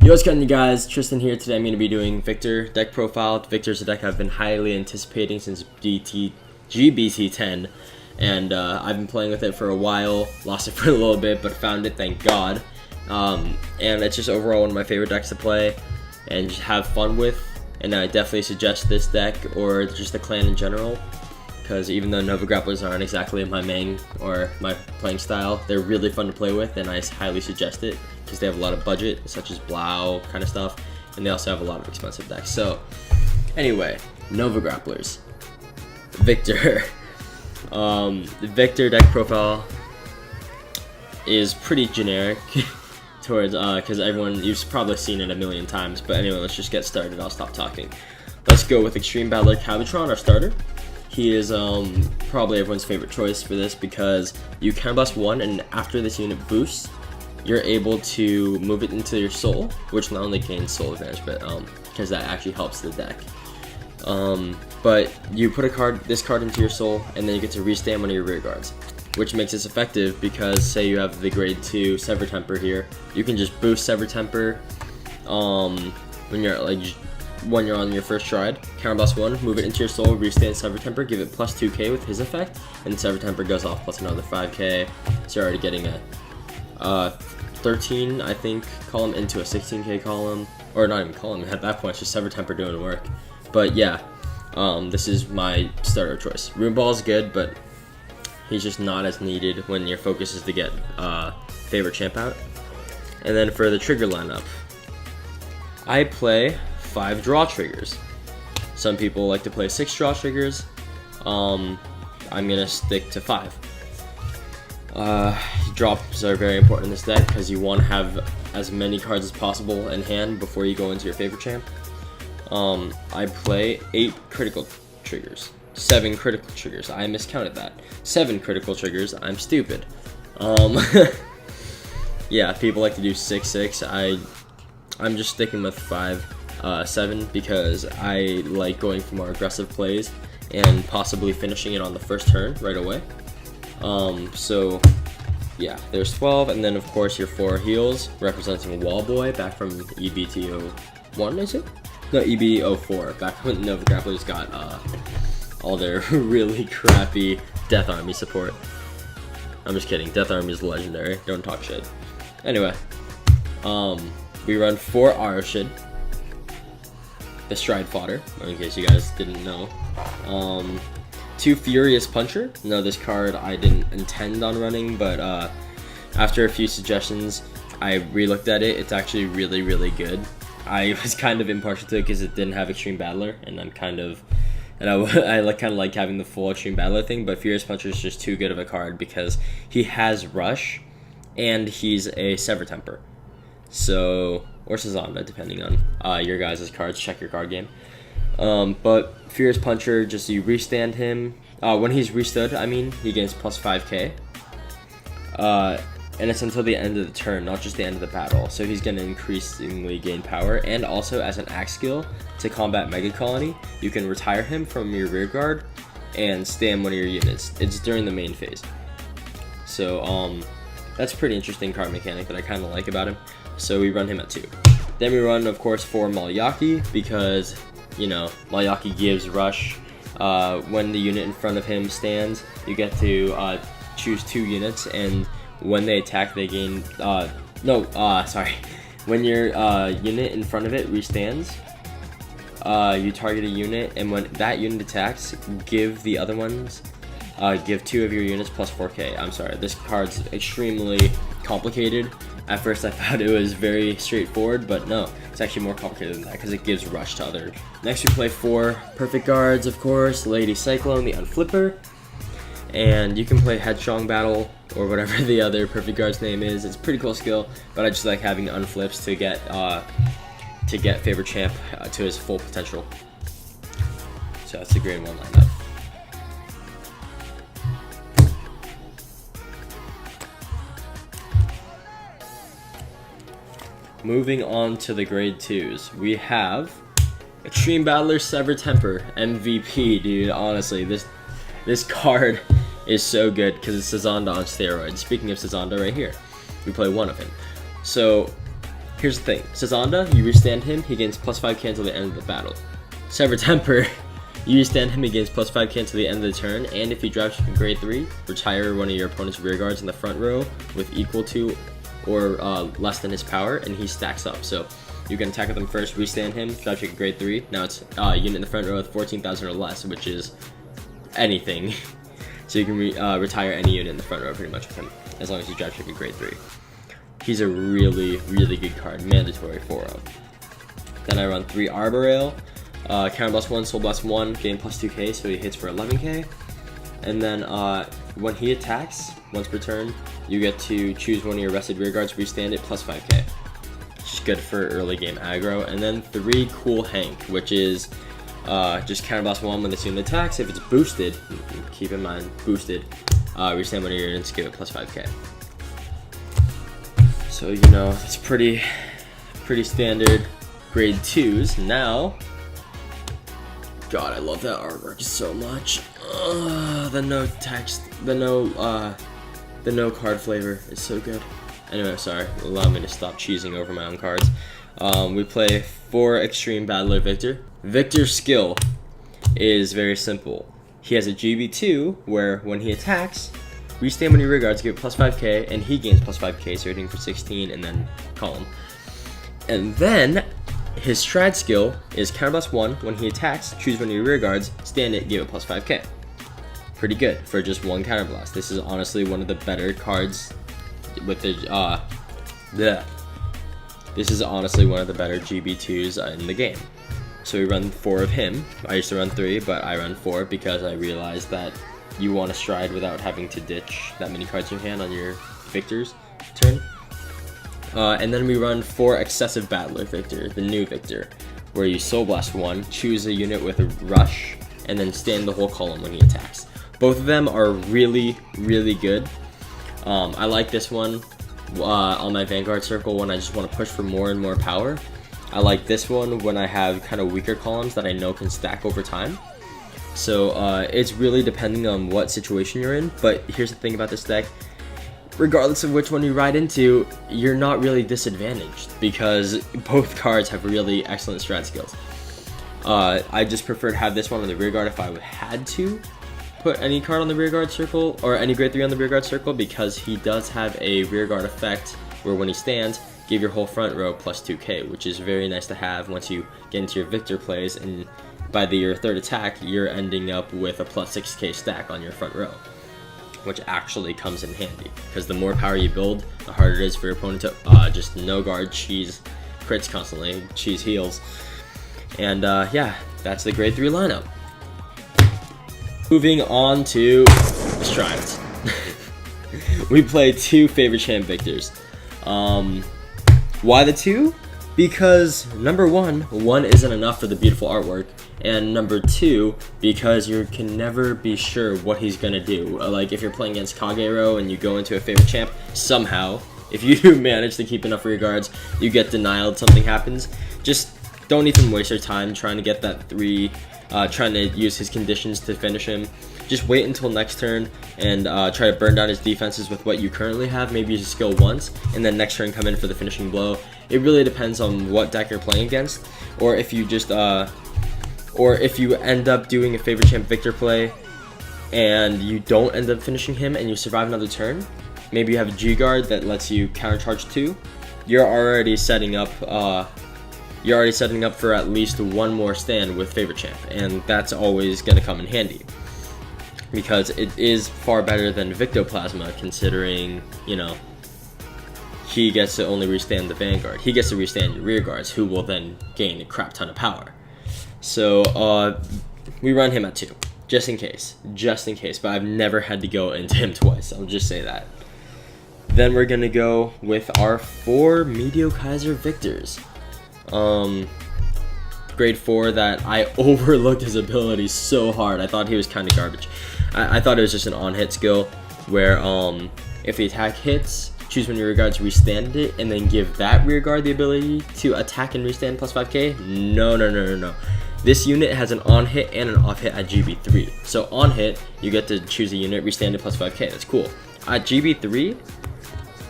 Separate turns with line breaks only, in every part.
Yo, what's going on, you guys? Tristan here. Today I'm going to be doing Victor deck profile. Victor's a deck I've been highly anticipating since GBT-10, and I've been playing with it for a while. Lost it for a little bit, but found it, thank God. And it's just overall one of my favorite decks to play and just have fun with. And I definitely suggest this deck or just the clan in general, because even though Nova Grapplers aren't exactly my main or my playing style, they're really fun to play with, and I highly suggest it because they have a lot of budget, such as Blau kind of stuff, and they also have a lot of expensive decks. So, anyway, Nova Grapplers, Victor. The Victor deck profile is pretty generic towards because you've probably seen it a million times. But anyway, let's just get started. I'll stop talking. Let's go with Extreme Battler Cavatron, our starter. He is probably everyone's favorite choice for this because you counterblast 1, and after this unit boosts, you're able to move it into your soul, which not only gains soul advantage, but because that actually helps the deck. But you put this card into your soul, and then you get to restand one of your rear guards, which makes this effective because say you have the grade 2 Sever Temper here, you can just boost Sever Temper when you're on your first stride, counterblast 1, move it into your soul, restand Sever Temper, give it plus 2k with his effect, and Sever Temper goes off plus another 5k, so you're already getting a 13, I think, column into a 16k column, or not even column, at that point it's just Sever Temper doing work. But yeah, this is my starter choice. Rune Ball is good, but he's just not as needed when your focus is to get favorite champ out. And then for the trigger lineup, I play 5 draw triggers. Some people like to play 6 draw triggers. I'm gonna stick to 5. Drops are very important in this deck because you want to have as many cards as possible in hand before you go into your favorite champ. I play 8 critical triggers. 7 critical triggers. I miscounted that. 7 critical triggers. I'm stupid. Yeah, people like to do 6-6. I'm just sticking with 7 because I like going for more aggressive plays and possibly finishing it on the first turn right away. So yeah, there's 12, and then of course your 4 heals representing Wallboy back from EBT-01, is it? No, EB-04, back when Nova Grapplers got all their really crappy Death Army support. I'm just kidding, Death Army is legendary, don't talk shit. Anyway, we run 4 Arashid, the Stride Fodder, in case you guys didn't know. 2 Furious Puncher. No, this card I didn't intend on running, but after a few suggestions, I re-looked at it. It's actually really, really good. I was kind of impartial to it because it didn't have Extreme Battler, and I kind of like having the full Extreme Battler thing. But Furious Puncher is just too good of a card because he has Rush, and he's a Sever Temper. So, or Sazanda, depending on your guys' cards. Check your card game. But Furious Puncher, just you restand him. When he's restood, he gains plus 5k. And it's until the end of the turn, not just the end of the battle. So he's going to increasingly gain power. And also, as an axe skill to combat Mega Colony, you can retire him from your rear guard and stand one of your units. It's during the main phase. So, that's a pretty interesting card mechanic that I kind of like about him. So we run him at 2. Then we run, of course, 4 Malayaki because, you know, Malayaki gives Rush. When the unit in front of him stands, you get to choose 2 units, and when they attack, they gain. When your unit in front of it restands, you target a unit, and when that unit attacks, give the other ones. Give 2 of your units plus 4k. I'm sorry, this card's extremely complicated. At first I thought it was very straightforward, but no, it's actually more complicated than that because it gives Rush to others. Next we play 4 Perfect Guards, of course, Lady Cyclone, the Unflipper. And you can play Headstrong Battle or whatever the other Perfect Guard's name is. It's a pretty cool skill, but I just like having the Unflips to get favorite champ to his full potential. So that's a grade 1 lineup. Moving on to the grade 2s, we have Extreme Battler Sever Temper, MVP, dude. Honestly, this card is so good because it's Sazanda on steroids. Speaking of Sazanda right here, we play 1 of him. So Here's the thing. Sazanda, you restand him, he gains plus 5k until the end of the battle. Sever Temper, you restand him, he gains plus 5k until the end of the turn, and if he drops you grade 3, retire one of your opponent's rear guards in the front row with equal to or less than his power, and he stacks up. So you can attack with him first, restand him, drop you grade 3. Now it's a unit in the front row with 14,000 or less, which is anything. So you can retire any unit in the front row pretty much with him, as long as you drop check a grade 3. He's a really, really good card, mandatory 4-0. Then I run 3 Arbor Rail, counter blast 1, soul blast 1, gain plus 2k, so he hits for 11k. And then when he attacks, once per turn, you get to choose one of your rested rear guards, restand it, plus 5k. Which is good for early game aggro. And then 3 Cool Hank, which is just counter blast 1 when this unit attacks. If it's boosted, keep in mind, boosted, restand one of your units, give it plus 5k. So, you know, it's pretty standard grade 2s. Now, God, I love that artwork so much. The no text, the no card flavor is so good. Anyway, sorry, allow me to stop cheesing over my own cards. We play 4 Extreme Battler Victor. Victor's skill is very simple. He has a GB2 where when he attacks, restand one of your rear guards, give it plus 5k, and he gains plus 5k, so hitting for 16, and then column. And then his stride skill is counterblast 1. When he attacks, choose one of your rear guards, stand it, give it plus 5k. Pretty good for just 1 counterblast. This is honestly one of the better cards with the This is honestly one of the better GB2s in the game. So we run 4 of him. I used to run 3, but I run 4 because I realized that you want to stride without having to ditch that many cards in your hand on your Victor's turn. And then we run 4 Excessive Battler Victor, the new Victor, where you Soul Blast 1, choose a unit with a rush, and then stand the whole column when he attacks. Both of them are really, really good. I like this one on my Vanguard circle when I just want to push for more and more power. I like this one when I have kind of weaker columns that I know can stack over time. So it's really depending on what situation you're in, but here's the thing about this deck. Regardless of which one you ride into, you're not really disadvantaged because both cards have really excellent strat skills. I just prefer to have this one on the rear guard if I had to put any card on the rear guard circle, or any grade 3 on the rear guard circle, because he does have a rear guard effect where when he stands, give your whole front row plus 2k, which is very nice to have once you get into your Victor plays, and by your 3rd attack, you're ending up with a plus 6k stack on your front row, which actually comes in handy, because the more power you build, the harder it is for your opponent to just no guard, cheese crits constantly, cheese heals. And yeah, that's the grade 3 lineup. Moving on to strides. We play 2 favorite champ Victors. Why the 2? Because number 1 isn't enough for the beautiful artwork, and number 2, because you can never be sure what he's gonna do. Like if you're playing against Kagero and you go into a favorite champ, somehow, if you manage to keep enough rear guards, you get denied, something happens. Just don't even waste your time trying to get that 3, trying to use his conditions to finish him. Just wait until next turn and try to burn down his defenses with what you currently have. Maybe use his skill once, and then next turn come in for the finishing blow. It really depends on what deck you're playing against, or if you just, or if you end up doing a favorite champ Victor play and you don't end up finishing him and you survive another turn. Maybe you have a G guard that lets you countercharge 2. You're already setting up. You're already setting up for at least 1 more stand with favorite champ, and that's always going to come in handy because it is far better than Victoplasma, considering, you know, he gets to only restand the Vanguard. He gets to restand your rear guards, who will then gain a crap ton of power. So we run him at 2, just in case, but I've never had to go into him twice, I'll just say that. Then we're going to go with our 4 Medio Kaiser Victors. Grade 4 that I overlooked his ability so hard. I thought he was kind of garbage. I thought it was just an on-hit skill where if the attack hits, choose one of your rear guards, restand it, and then give that rear guard the ability to attack and restand plus 5k. No. This unit has an on-hit and an off-hit at GB3. So on-hit, you get to choose a unit, restand it plus 5k. That's cool. At GB3,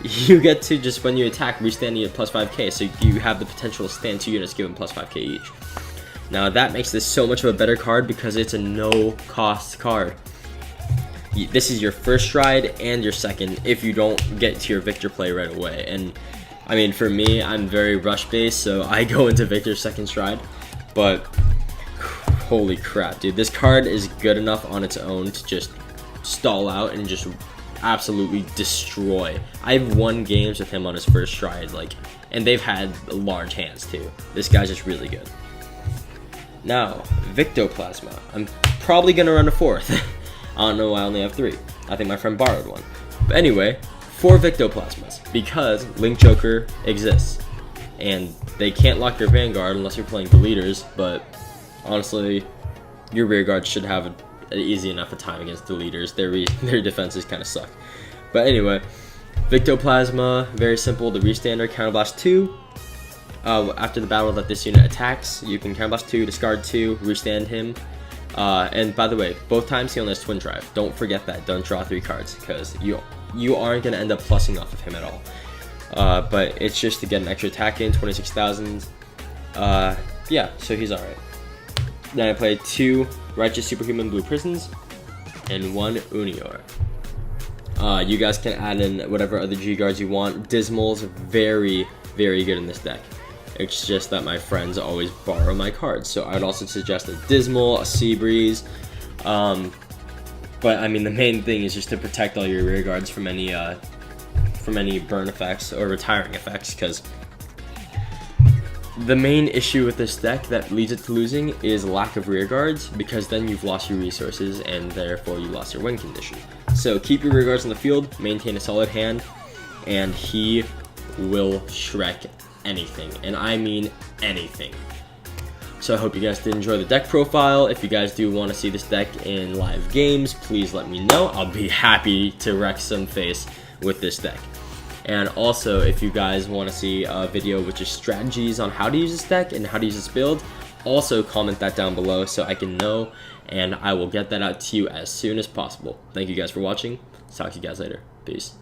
you get to just, when you attack, restanding at plus 5k, so you have the potential to stand 2 units given plus 5k each. Now that makes this so much of a better card because it's a no cost card. This is your first stride and your second if you don't get to your Victor play right away. And I mean, for me, I'm very rush based, so I go into Victor's second stride. But holy crap, dude, this card is good enough on its own to just stall out and just absolutely destroy. I've won games with him on his first stride, like, and they've had large hands too. This guy's just really good. Now, Victoplasma. I'm probably gonna run a fourth. I don't know why I only have 3. I think my friend borrowed one. But anyway, 4 Victoplasmas, because Link Joker exists. And they can't lock your Vanguard unless you're playing Deleters, but honestly, your rearguard should have an easy enough a time against Deleters. Their defenses kind of suck. But anyway, Victoplasma, very simple. The restander, counterblast 2. After the battle that this unit attacks, you can counterblast 2, discard 2, restand him. And by the way, both times he only has Twin Drive. Don't forget that. Don't draw 3 cards because you aren't going to end up plussing off of him at all. But it's just to get an extra attack in, 26,000. Yeah, so he's alright. Then I played 2 Righteous Superhuman Blue Prisons and 1 Unior. You guys can add in whatever other G guards you want. Dismal's very, very good in this deck. It's just that my friends always borrow my cards, so I would also suggest a Dismal, a Seabreeze. But I mean, the main thing is just to protect all your rear guards from any burn effects or retiring effects, because the main issue with this deck that leads it to losing is lack of rear guards, because then you've lost your resources and therefore you lost your win condition. So keep your rear guards in the field, maintain a solid hand, and he will Shrek anything, and I mean anything. So I hope you guys did enjoy the deck profile. If you guys do want to see this deck in live games, please let me know. I'll be happy to wreck some face with this deck. And also, if you guys want to see a video with just strategies on how to use this deck and how to use this build, also comment that down below so I can know, and I will get that out to you as soon as possible. Thank you guys for watching. Talk to you guys later. Peace.